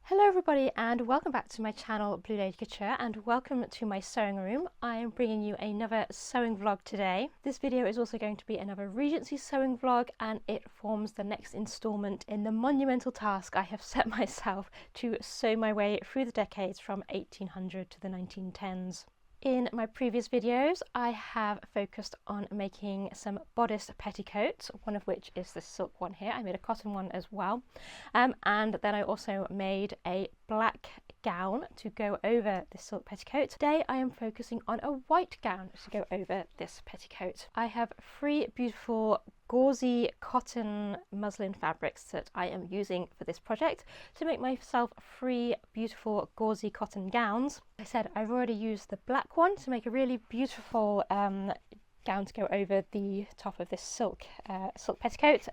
Hello everybody and welcome back to my channel Blue Lady Couture and welcome to my sewing room. I am bringing you another sewing vlog today. This video is also going to be another Regency sewing vlog and it forms the next instalment in the monumental task I have set myself to sew my way through the decades from 1800 to the 1910s. In my previous videos, I have focused on making some bodice petticoats, one of which is this silk one here. I made a cotton one as well. And then I also made a black gown to go over this silk petticoat. Today I am focusing on a white gown to go over this petticoat. I have three beautiful gauzy cotton muslin fabrics that I am using for this project to make myself three beautiful gauzy cotton gowns. As I said, I've already used the black one to make a really beautiful gown to go over the top of this silk petticoat,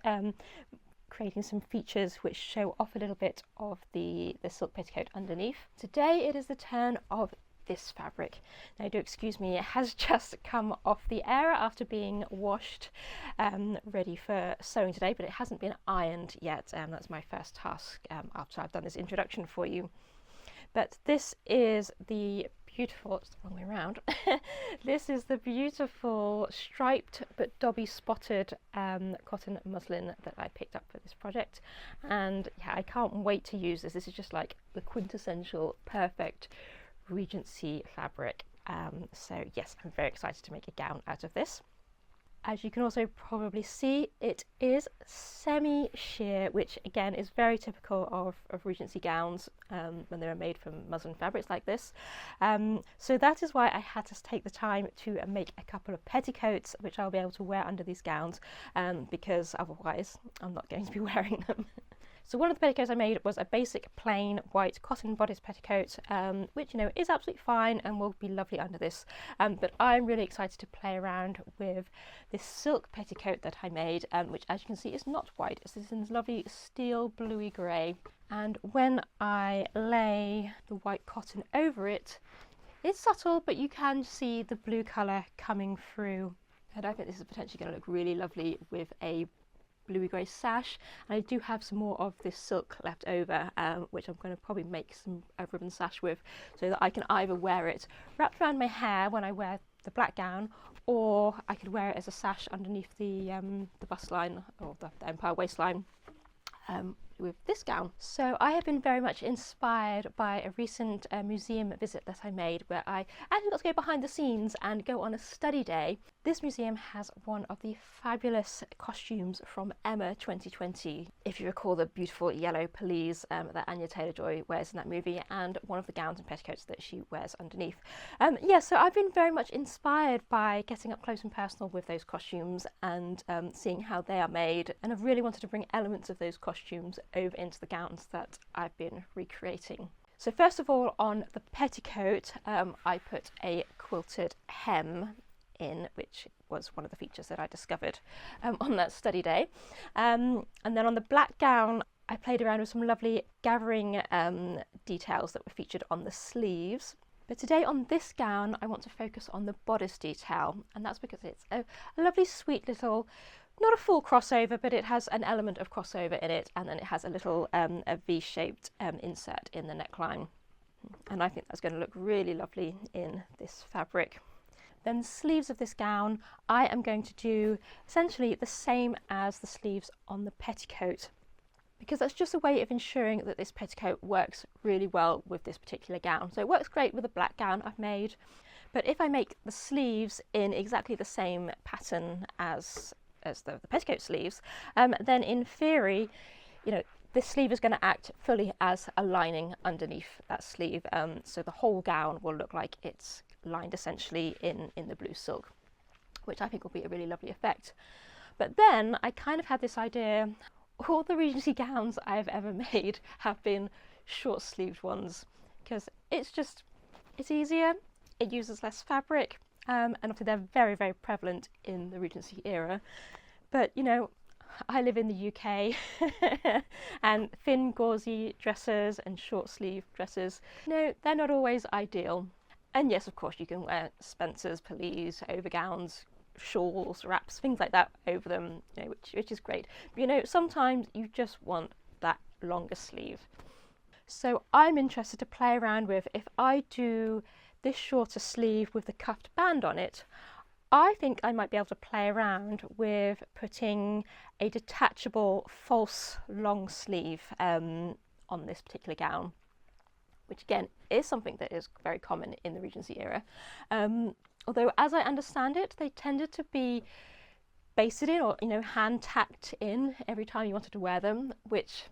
creating some features which show off a little bit of the silk petticoat underneath. Today it is the turn of this fabric. Now do excuse me, it has just come off the air after being washed, ready for sewing today, but it hasn't been ironed yet. That's my first task after I've done this introduction for you. But this is the beautiful, it's the wrong way around, this is the beautiful striped but dobby spotted cotton muslin that I picked up for this project, and yeah, I can't wait to use this. This is just like the quintessential perfect Regency fabric. So yes, I'm very excited to make a gown out of this. As you can also probably see, it is semi-sheer, which again is very typical of Regency gowns when they are made from muslin fabrics like this. So that is why I had to take the time to make a couple of petticoats which I'll be able to wear under these gowns, because otherwise I'm not going to be wearing them. So one of the petticoats I made was a basic plain white cotton bodice petticoat, which, you know, is absolutely fine and will be lovely under this. But I'm really excited to play around with this silk petticoat that I made, which, as you can see, is not white. It's this lovely steel bluey grey. And when I lay the white cotton over it, it's subtle, but you can see the blue colour coming through. And I think this is potentially going to look really lovely with a bluey grey sash. And I do have some more of this silk left over, which I'm going to probably make some ribbon sash with, so that I can either wear it wrapped around my hair when I wear the black gown, or I could wear it as a sash underneath the bust line or the empire waistline with this gown. So I have been very much inspired by a recent museum visit that I made, where I actually got to go behind the scenes and go on a study day. This museum has one of the fabulous costumes from Emma 2020, if you recall the beautiful yellow pelisse that Anya Taylor-Joy wears in that movie, and one of the gowns and petticoats that she wears underneath. Yeah, so I've been very much inspired by getting up close and personal with those costumes and seeing how they are made, and I've really wanted to bring elements of those costumes over into the gowns that I've been recreating. So first of all, on the petticoat, I put a quilted hem in, which was one of the features that I discovered on that study day. And then on the black gown, I played around with some lovely gathering details that were featured on the sleeves. But today on this gown, I want to focus on the bodice detail, and that's because it's a lovely, sweet little, not a full crossover, but it has an element of crossover in it, and then it has a little a V-shaped insert in the neckline. And I think that's going to look really lovely in this fabric. Then the sleeves of this gown, I am going to do essentially the same as the sleeves on the petticoat, because that's just a way of ensuring that this petticoat works really well with this particular gown. So it works great with the black gown I've made, but if I make the sleeves in exactly the same pattern as the petticoat sleeves, then in theory, you know, this sleeve is going to act fully as a lining underneath that sleeve, so the whole gown will look like it's lined essentially in the blue silk, which I think will be a really lovely effect. But then I kind of had this idea, all the Regency gowns I've ever made have been short sleeved ones, because it's easier, it uses less fabric, and obviously they're very, very prevalent in the Regency era. But you know, I live in the UK and thin gauzy dresses and short sleeve dresses, you know, they're not always ideal. And yes, of course, you can wear Spencer's, pelisse, overgowns, shawls, wraps, things like that over them, you know, which is great. But you know, sometimes you just want that longer sleeve. So I'm interested to play around with, if I do this shorter sleeve with the cuffed band on it, I think I might be able to play around with putting a detachable false long sleeve on this particular gown, which again is something that is very common in the Regency era. Although, as I understand it, they tended to be basted in, or hand tacked in every time you wanted to wear them, which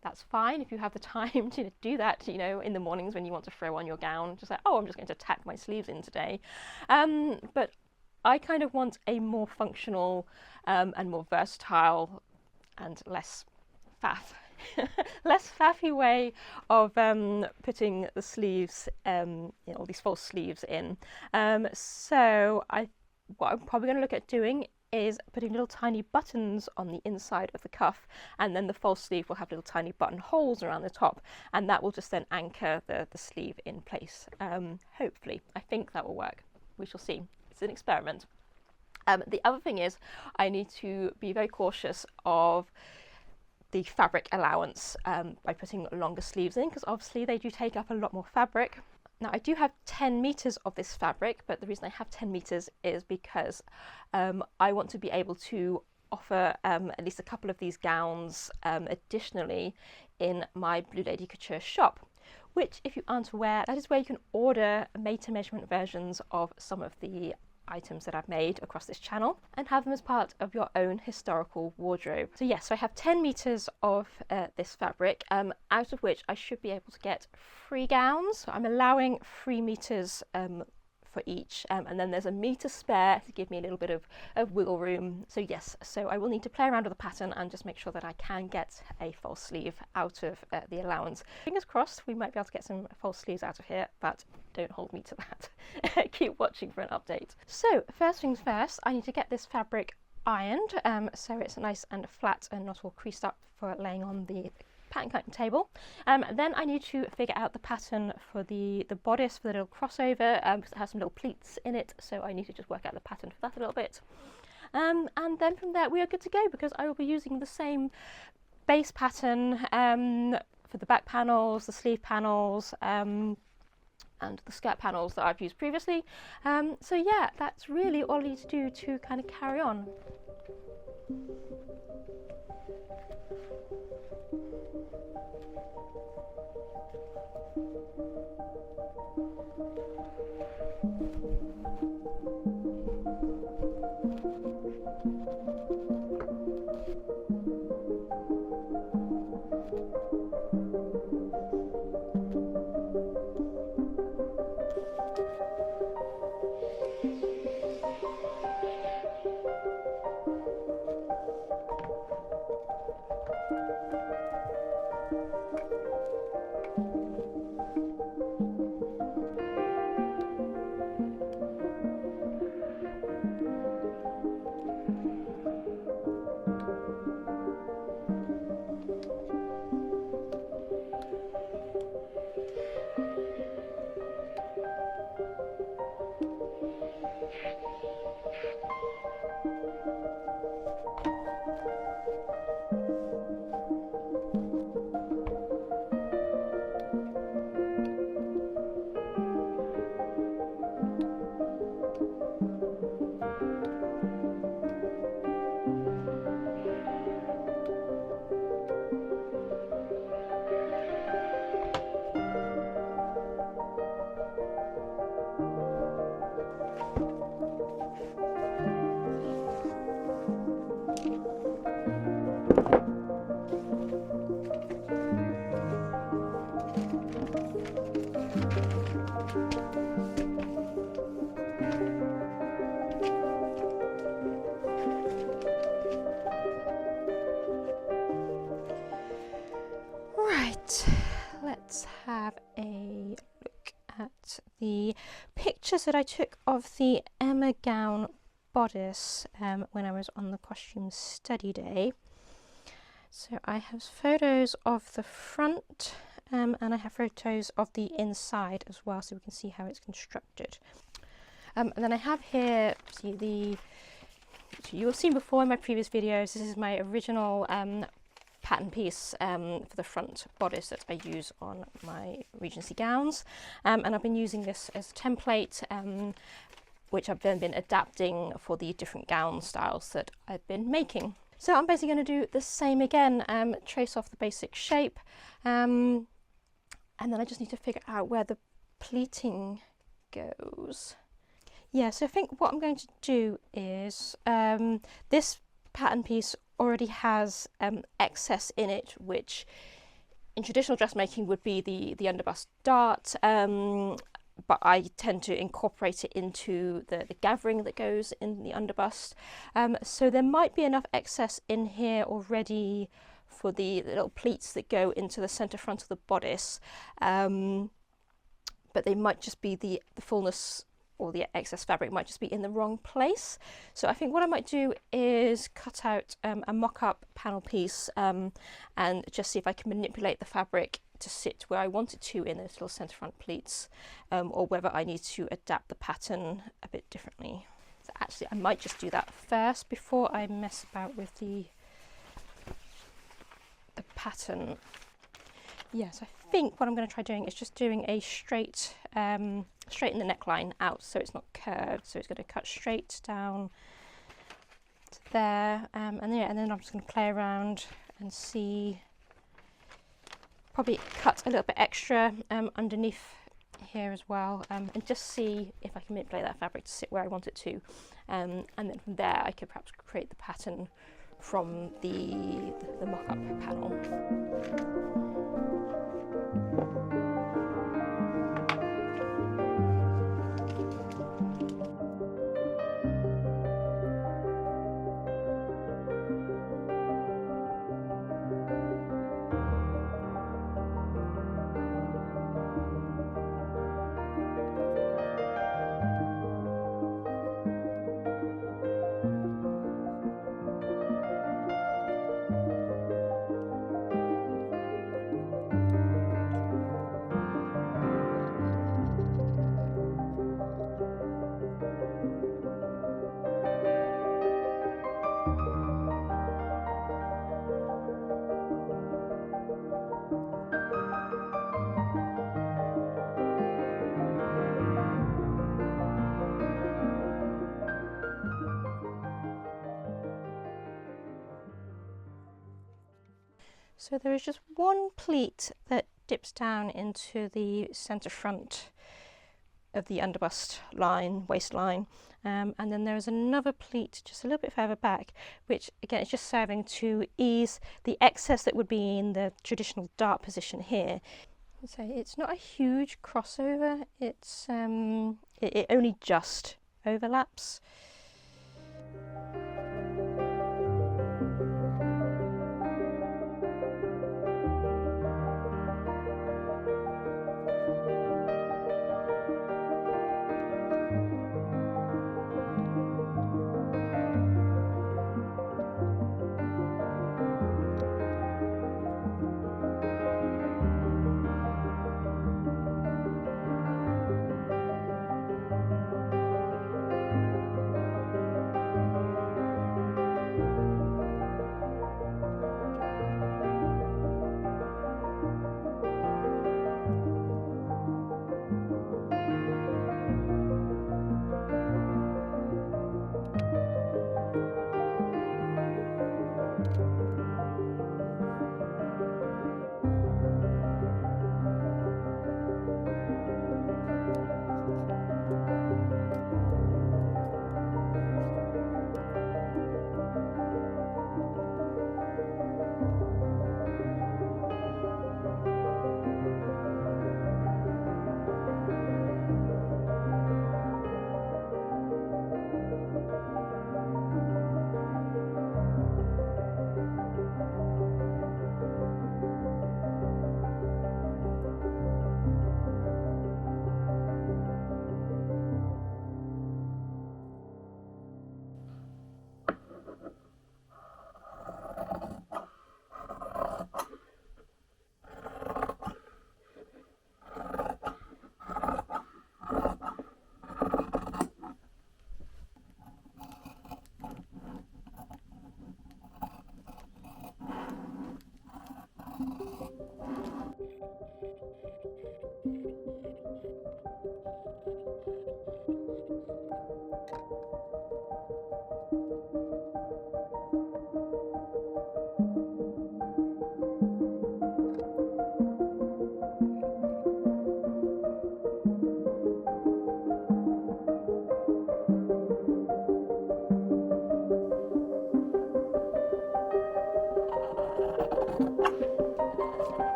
that's fine if you have the time to do that, in the mornings when you want to throw on your gown, just like, oh, I'm just going to tack my sleeves in today. But I kind of want a more functional and more versatile and less faff, less faffy way of putting the sleeves, all these false sleeves in. So what I'm probably going to look at doing is putting little tiny buttons on the inside of the cuff, and then the false sleeve will have little tiny button holes around the top, and that will just then anchor the sleeve in place. Hopefully, I think that will work. We shall see. It's an experiment. The other thing is I need to be very cautious of the fabric allowance by putting longer sleeves in, because obviously they do take up a lot more fabric. Now, I do have 10 meters of this fabric, but the reason I have 10 meters is because I want to be able to offer at least a couple of these gowns additionally in my Blue Lady Couture shop, which, if you aren't aware, that is where you can order made-to-measurement versions of some of the items that I've made across this channel and have them as part of your own historical wardrobe. So yes, so I have 10 meters of this fabric, out of which I should be able to get 3 gowns. So I'm allowing 3 meters for each, and then there's a meter spare to give me a little bit of wiggle room. So yes, so I will need to play around with the pattern and just make sure that I can get a false sleeve out of the allowance. Fingers crossed we might be able to get some false sleeves out of here, but don't hold me to that. Keep watching for an update. So first things first, I need to get this fabric ironed so it's nice and flat and not all creased up for laying on the pattern cutting table. Then I need to figure out the pattern for the bodice, for the little crossover, because it has some little pleats in it, so I need to just work out the pattern for that a little bit. And then from there we are good to go, because I will be using the same base pattern for the back panels, the sleeve panels, and the skirt panels that I've used previously. So yeah, that's really all I need to do to kind of carry on. Let's have a look at the pictures that I took of the Emma gown bodice when I was on the costume study day. So I have photos of the front and I have photos of the inside as well, so we can see how it's constructed. And then I have here, see, you have seen before in my previous videos, this is my original pattern piece for the front bodice that I use on my Regency gowns, and I've been using this as a template, which I've then been adapting for the different gown styles that I've been making. So I'm basically going to do the same again, trace off the basic shape, and then I just need to figure out where the pleating goes. Yeah, so I think what I'm going to do is, this pattern piece already has excess in it, which in traditional dressmaking would be the underbust dart, but I tend to incorporate it into the gathering that goes in the underbust. So there might be enough excess in here already for the little pleats that go into the centre front of the bodice, but they might just be the fullness, or the excess fabric might just be in the wrong place. So I think what I might do is cut out a mock-up panel piece, and just see if I can manipulate the fabric to sit where I want it to in those little centre front pleats, or whether I need to adapt the pattern a bit differently. So actually I might just do that first before I mess about with the pattern. Yes, I think what I'm going to try doing is just doing a straighten the neckline out so it's not curved. So it's going to cut straight down to there, and then I'm just going to play around and see. Probably cut a little bit extra underneath here as well, and just see if I can manipulate that fabric to sit where I want it to, and then from there I could perhaps create the pattern from the mock-up panel. So there is just one pleat that dips down into the centre front of the underbust line, waistline, and then there is another pleat just a little bit further back, which again is just serving to ease the excess that would be in the traditional dart position here. So it's not a huge crossover, it's it only just overlaps.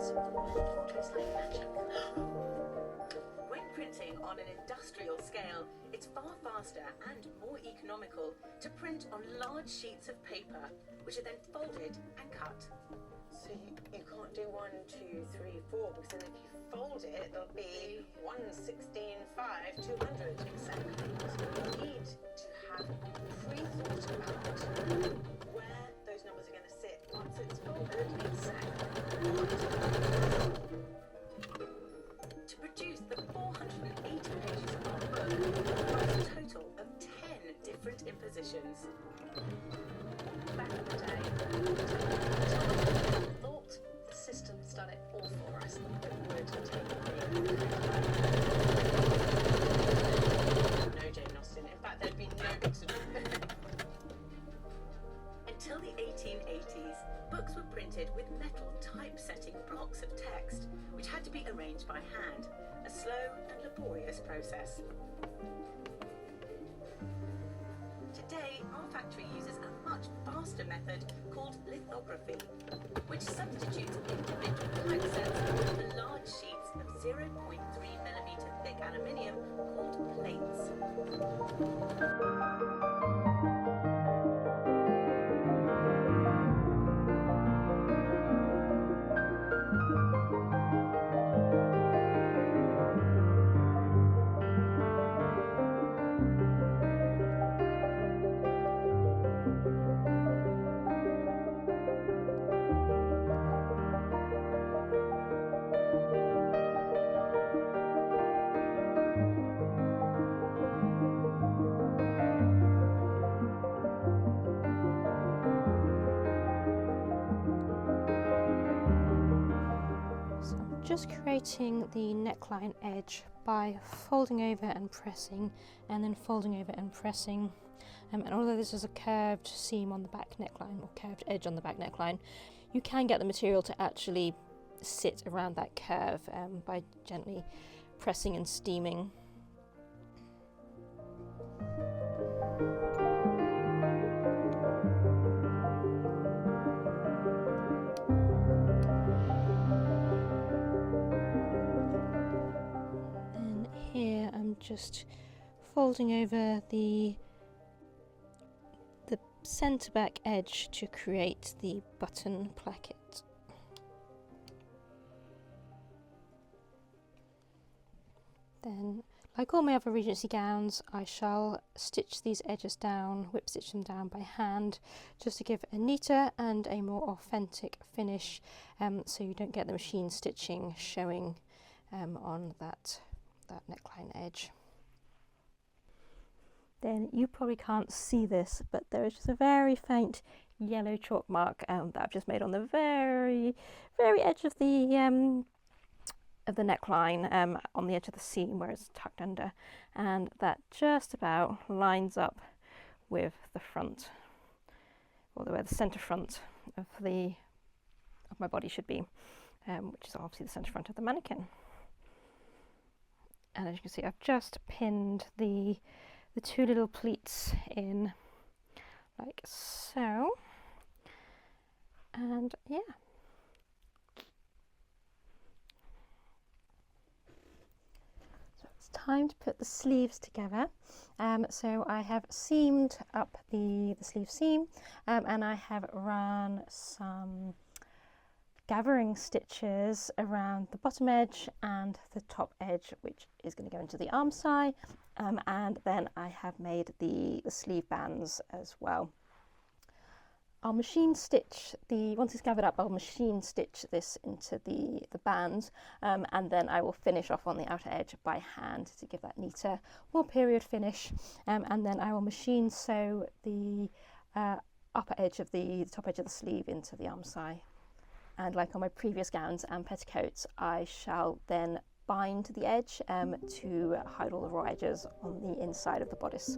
It's like magic. When printing on an industrial scale, it's far faster and more economical to print on large sheets of paper, which are then folded and cut. So you can't do 1, 2, 3, 4, because then if you fold it, there'll be 1, 16, 5, 200. Exactly. So you need to have pre-thought about where those numbers are going to sit once it's folded. Exactly. To produce the 480 pages of our book requires a total of 10 different impositions. Back in the day, thought the system's done it all for us. It would take no Jane Austen. In fact, there'd be no books. Until the 1880s, books were printed with metal typesetting blocks of text, which had to be arranged by hand, a slow and laborious process. Today, our factory uses a much faster method called lithography, which substitutes individual typesets for large sheets of 0.3mm thick aluminium called plates. So I'm just creating the neckline edge by folding over and pressing, and then folding over and pressing. And although this is a curved seam on the back neckline, or curved edge on the back neckline, you can get the material to actually sit around that curve by gently pressing and steaming. Then here I'm just folding over the centre back edge to create the button placket. Then, like all my other Regency gowns, I shall stitch these edges down, whip stitch them down by hand, just to give a neater and a more authentic finish, so you don't get the machine stitching showing on that neckline edge. Then you probably can't see this, but there is just a very faint yellow chalk mark that I've just made on the very edge of the neckline, on the edge of the seam where it's tucked under, and that just about lines up with the front, or where the centre front of my body should be, which is obviously the centre front of the mannequin. And as you can see, I've just pinned the two little pleats in like so, and yeah. So it's time to put the sleeves together. So I have seamed up the sleeve seam, and I have run some gathering stitches around the bottom edge and the top edge, which is going to go into the arm side, and then I have made the sleeve bands as well. I'll machine stitch once it's gathered up, I'll machine stitch this into the bands, and then I will finish off on the outer edge by hand to give that neater, more period finish, and then I will machine sew the upper edge of the top edge of the sleeve into the arm side. And like on my previous gowns and petticoats, I shall then bind the edge to hide all the raw edges on the inside of the bodice.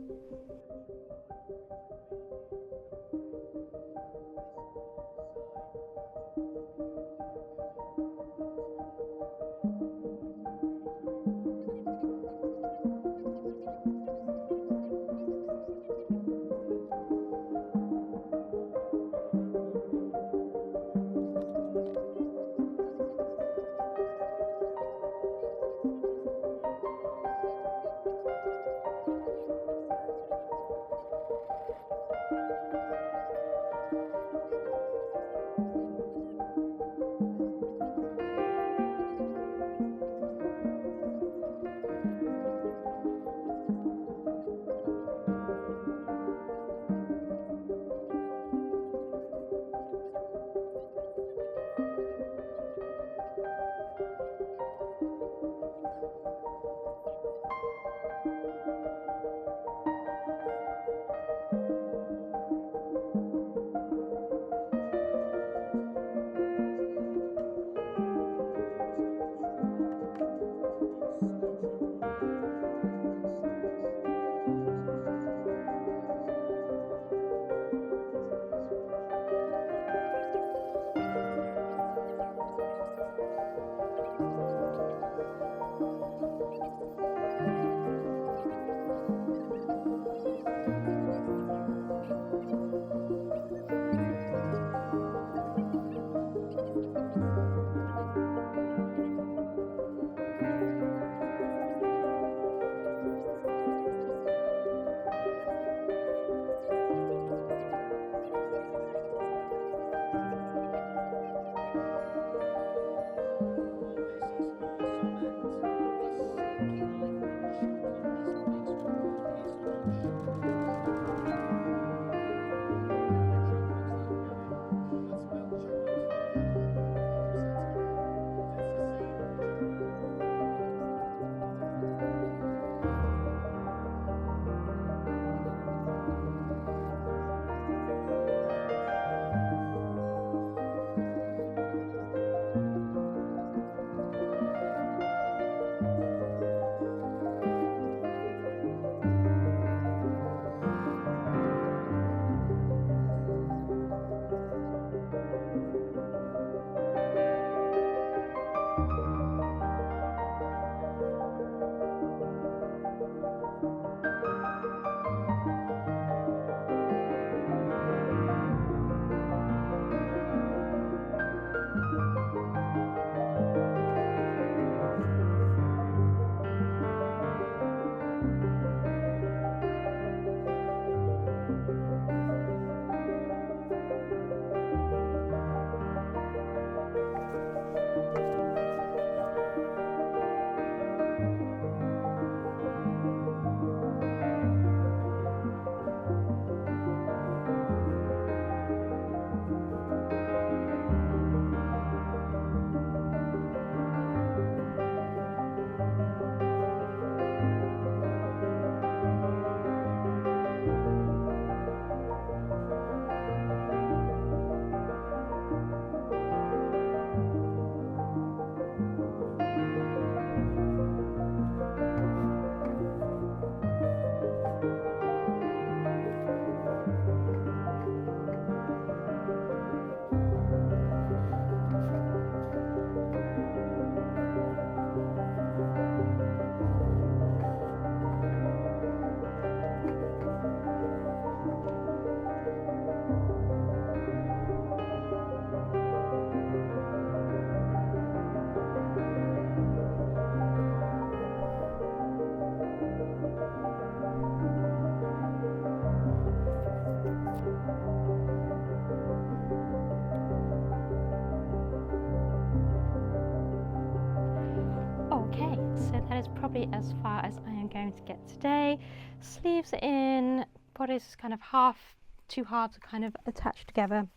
probably as far as I am going to get today. Sleeves are in, bodice is kind of too hard to kind of attach together.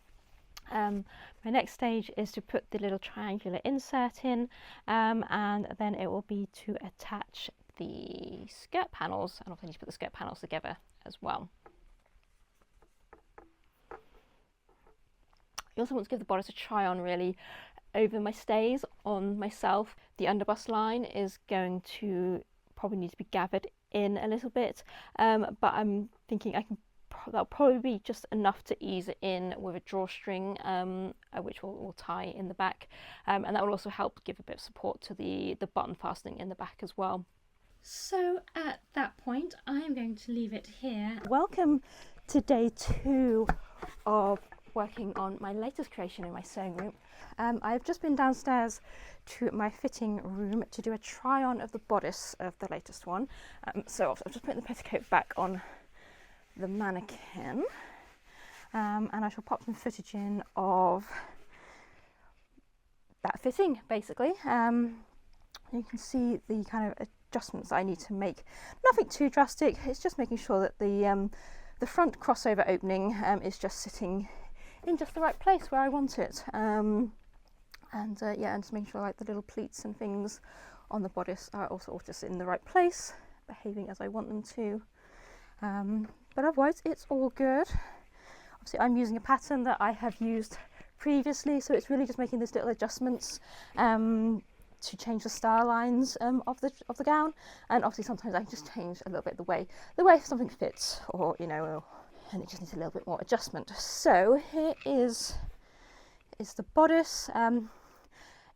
My next stage is to put the little triangular insert in, and then it will be to attach the skirt panels, and also I need to put the skirt panels together as well. I also want to give the bodice a try on really over my stays on myself. The underbust line is going to probably need to be gathered in a little bit, but I'm thinking that'll probably be just enough to ease it in with a drawstring, which will tie in the back, and that will also help give a bit of support to the button fastening in the back as well. So at that point I'm going to leave it here. Welcome to day 2 of working on my latest creation in my sewing room. I've just been downstairs to my fitting room to do a try on of the bodice of the latest one. So I've just put the petticoat back on the mannequin, and I shall pop some footage in of that fitting basically. You can see the kind of adjustments I need to make. Nothing too drastic, it's just making sure that the front crossover opening is just sitting in just the right place where I want it, and just making sure like the little pleats and things on the bodice are also all just in the right place, behaving as I want them to. But otherwise it's all good. Obviously I'm using a pattern that I have used previously, so it's really just making these little adjustments to change the star lines of the gown, and obviously sometimes I can just change a little bit the way something fits, or and it just needs a little bit more adjustment. So here is the bodice.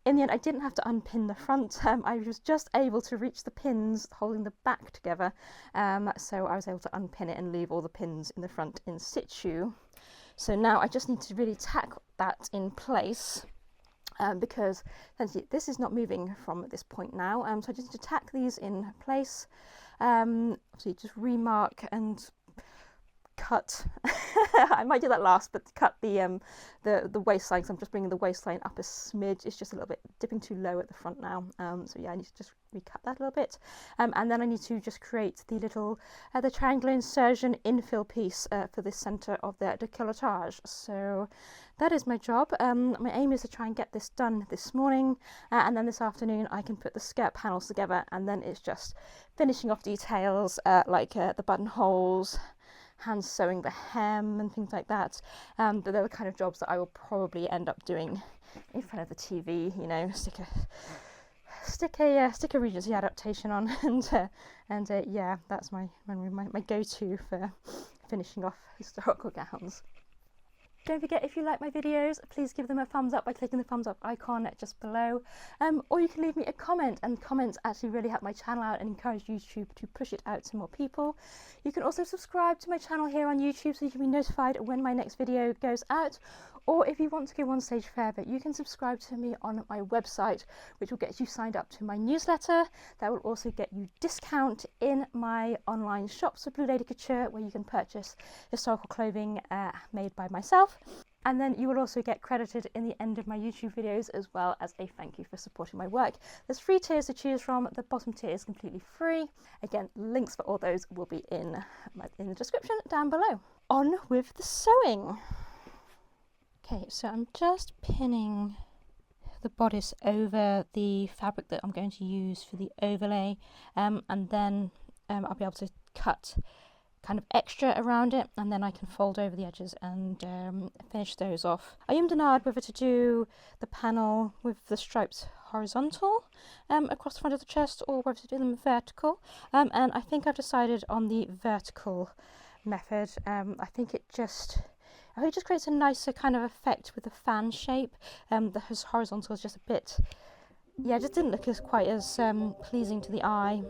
In the end I didn't have to unpin the front, I was just able to reach the pins holding the back together, so I was able to unpin it and leave all the pins in the front in situ. So now I just need to really tack that in place, because essentially this is not moving from this point now, so I just need to tack these in place. Obviously just remark and cut. I might do that last, but cut the waistline, because I'm just bringing the waistline up a smidge. It's just a little bit dipping too low at the front now, so yeah, I need to just recut that a little bit, and then I need to just create the little the triangular insertion infill piece for the centre of the décolletage. So that is my job. My aim is to try and get this done this morning, and then this afternoon I can put the skirt panels together, and then it's just finishing off details like the buttonholes, hand sewing the hem and things like that. But they're the kind of jobs that I will probably end up doing in front of the TV, stick a Regency adaptation on, and yeah, that's my go-to for finishing off historical gowns. Don't forget, if you like my videos, please give them a thumbs up by clicking the thumbs up icon just below, or you can leave me a comment, and comments actually really help my channel out and encourage YouTube to push it out to more people. You can also subscribe to my channel here on YouTube so you can be notified when my next video goes out, or if you want to go one stage further, you can subscribe to me on my website, which will get you signed up to my newsletter. That will also get you discount in my online shops for Blue Lady Couture, where you can purchase historical clothing made by myself. And then you will also get credited in the end of my YouTube videos, as well as a thank you for supporting my work. There's 3 tiers to choose from. The bottom tier is completely free. Again, links for all those will be in the description down below. On with the sewing. Okay, so I'm just pinning the bodice over the fabric that I'm going to use for the overlay, and then I'll be able to cut kind of extra around it, and then I can fold over the edges and finish those off. I ummed and ahed whether to do the panel with the stripes horizontal across the front of the chest, or whether to do them vertical, and I think I've decided on the vertical method. I think it just creates a nicer kind of effect with the fan shape. The horizontal is just a bit, yeah, just didn't look quite as pleasing to the eye.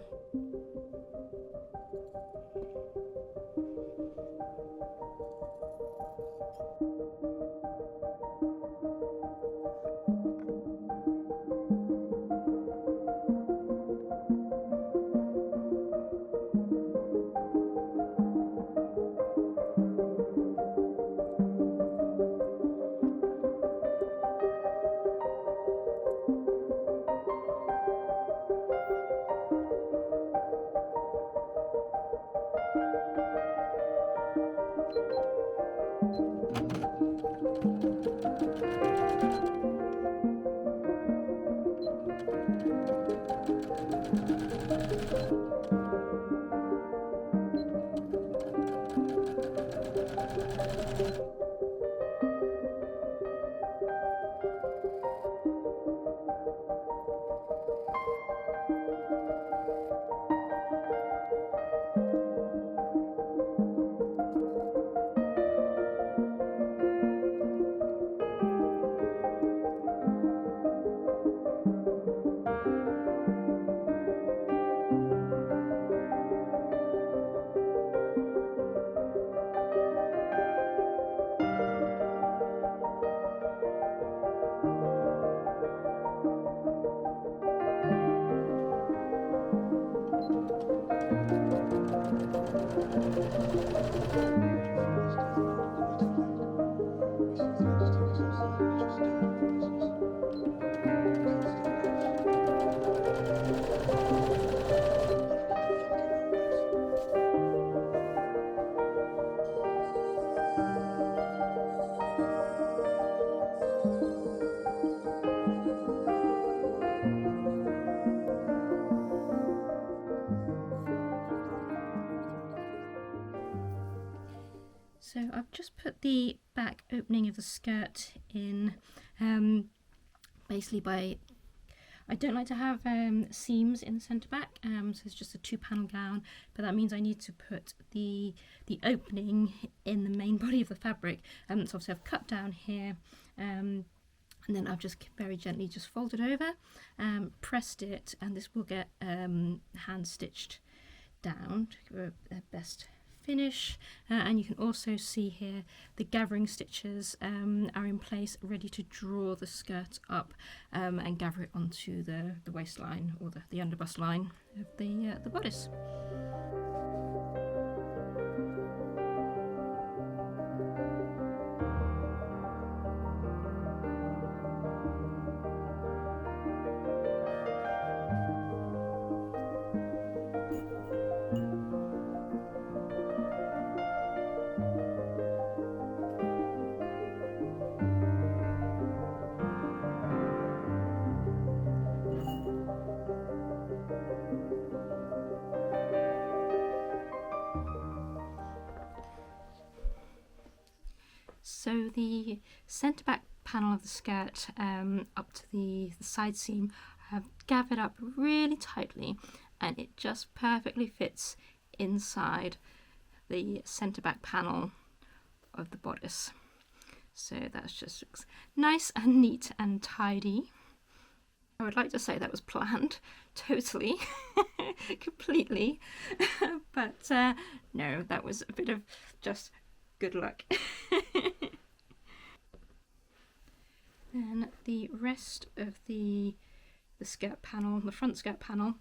So I've just put the back opening of the skirt in, basically I don't like to have seams in the centre back, so it's just a 2-panel gown, but that means I need to put the opening in the main body of the fabric. So obviously I've cut down here, and then I've just very gently just folded over, pressed it, and this will get hand stitched down to give a best finish. And you can also see here the gathering stitches are in place, ready to draw the skirt up and gather it onto the waistline or the underbust line of the bodice. So the centre back panel of the skirt up to the side seam I've gathered up really tightly, and it just perfectly fits inside the centre back panel of the bodice. So that's just looks nice and neat and tidy. I would like to say that was planned, totally, completely, but no, that was a bit of just good luck. Then the rest of the skirt panel, the front skirt panel,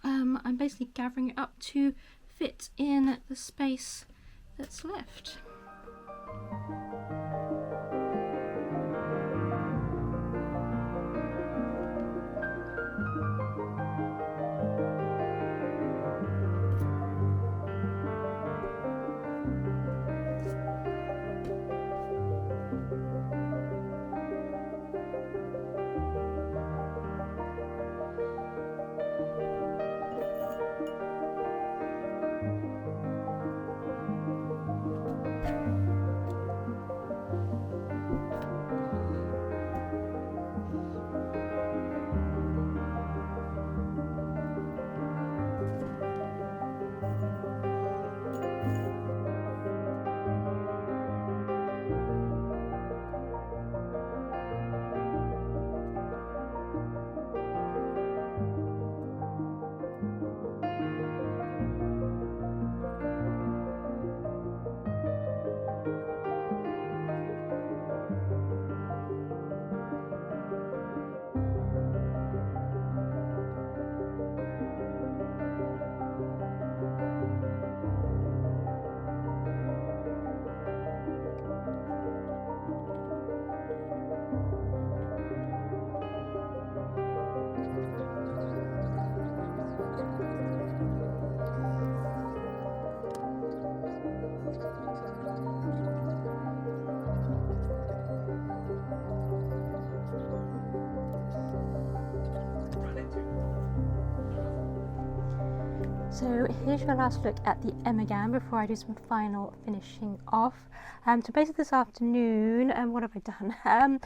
I'm basically gathering it up to fit in the space that's left. So here's your last look at the Emma gown before I do some final finishing off. So basically this afternoon, what have I done?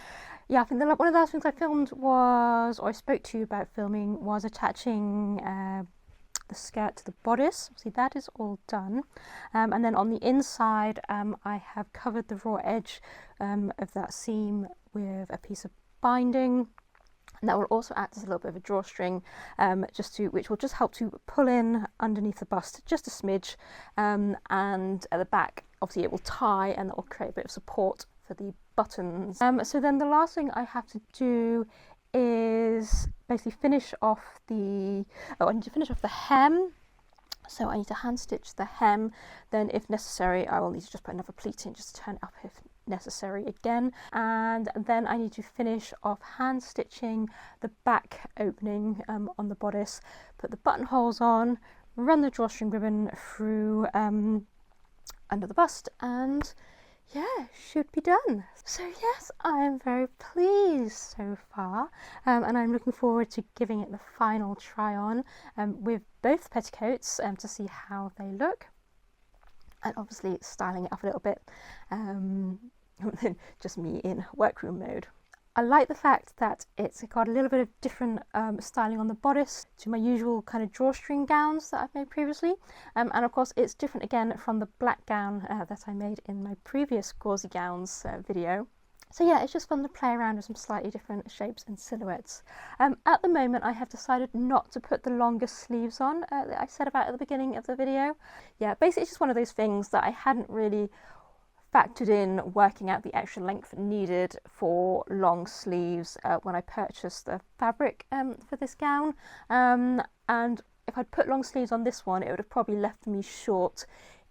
Yeah, I think one of the last things I filmed was, or I spoke to you about filming, was attaching the skirt to the bodice. See, that is all done. And then on the inside, I have covered the raw edge of that seam with a piece of binding. And that will also act as a little bit of a drawstring, which will just help to pull in underneath the bust just a smidge, and at the back obviously it will tie and that will create a bit of support for the buttons. So then the last thing I have to do is basically finish off I need to finish off the hem. So I need to hand stitch the hem, then if necessary I will need to just put another pleat in just to turn it up if necessary again, and then I need to finish off hand stitching the back opening on the bodice, put the buttonholes on, run the drawstring ribbon through under the bust, and yeah, should be done. So yes, I am very pleased so far, and I'm looking forward to giving it the final try on with both petticoats to see how they look, and obviously styling it up a little bit, just me in workroom mode. I like the fact that it's got a little bit of different styling on the bodice to my usual kind of drawstring gowns that I've made previously, and of course it's different again from the black gown that I made in my previous gauzy gowns video. So yeah, it's just fun to play around with some slightly different shapes and silhouettes. At the moment I have decided not to put the longer sleeves on that I said about at the beginning of the video. Yeah, basically it's just one of those things that I hadn't really factored in working out the extra length needed for long sleeves when I purchased the fabric for this gown, and if I'd put long sleeves on this one it would have probably left me short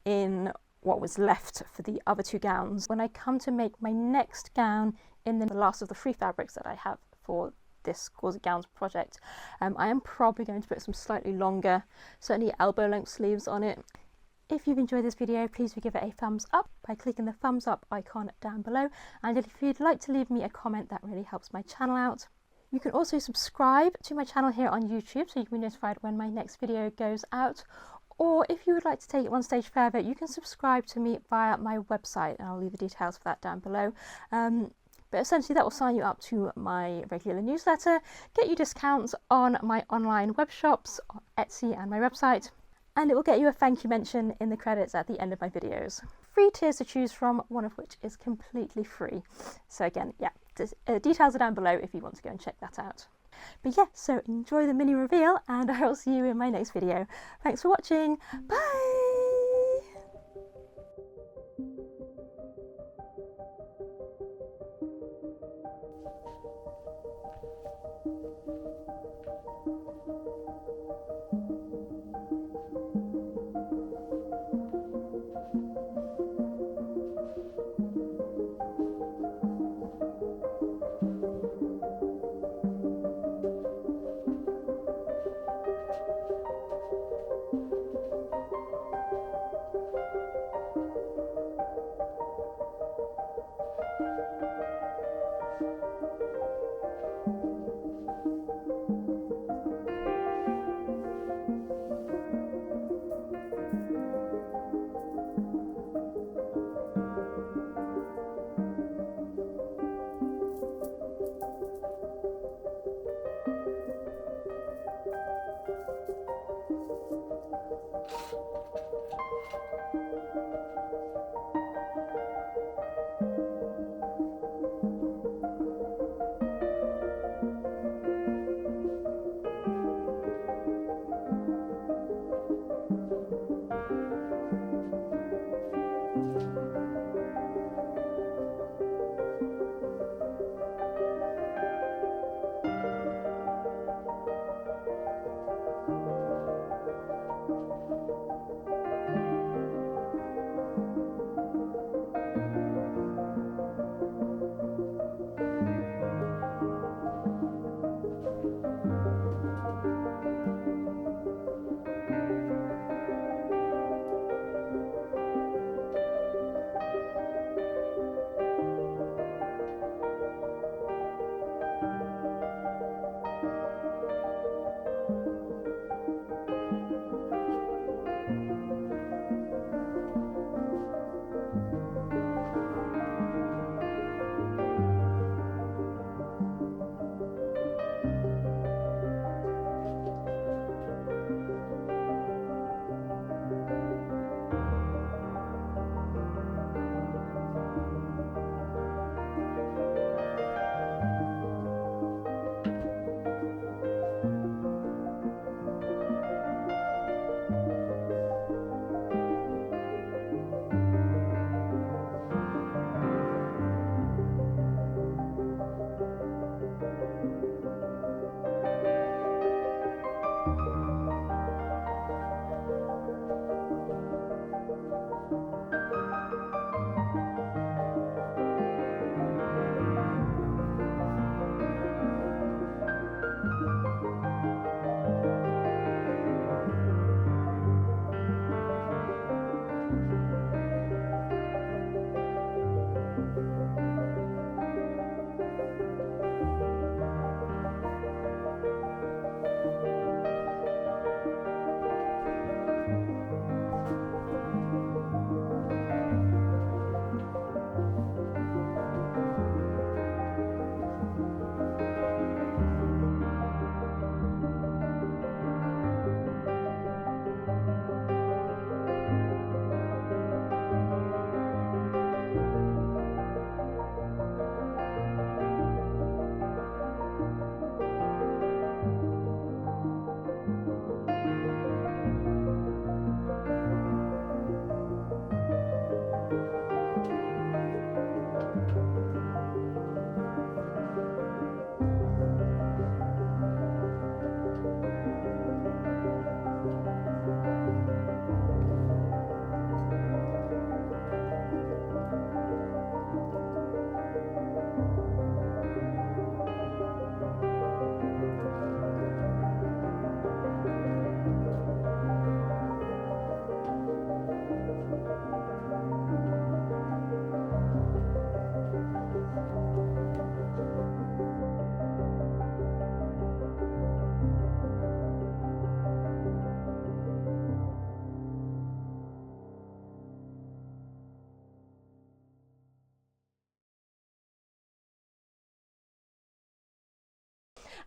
in what was left for the other two gowns. When I come to make my next gown in the last of the free fabrics that I have for this gauzy gowns project, I am probably going to put some slightly longer, certainly elbow length sleeves on it. If you've enjoyed this video, please do give it a thumbs up by clicking the thumbs up icon down below, and if you'd like to leave me a comment, that really helps my channel out. You can also subscribe to my channel here on YouTube so you can be notified when my next video goes out, or if you would like to take it one stage further, you can subscribe to me via my website, and I'll leave the details for that down below. But essentially that will sign you up to my regular newsletter, get you discounts on my online web shops, Etsy and my website, and it will get you a thank you mention in the credits at the end of my videos. 3 tiers to choose from, one of which is completely free. So again, yeah, details are down below if you want to go and check that out. But yeah, so enjoy the mini reveal, and I will see you in my next video. Thanks for watching. Bye!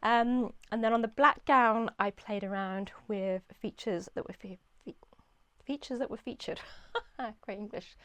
And then on the black gown, I played around with features that were featured. Great English.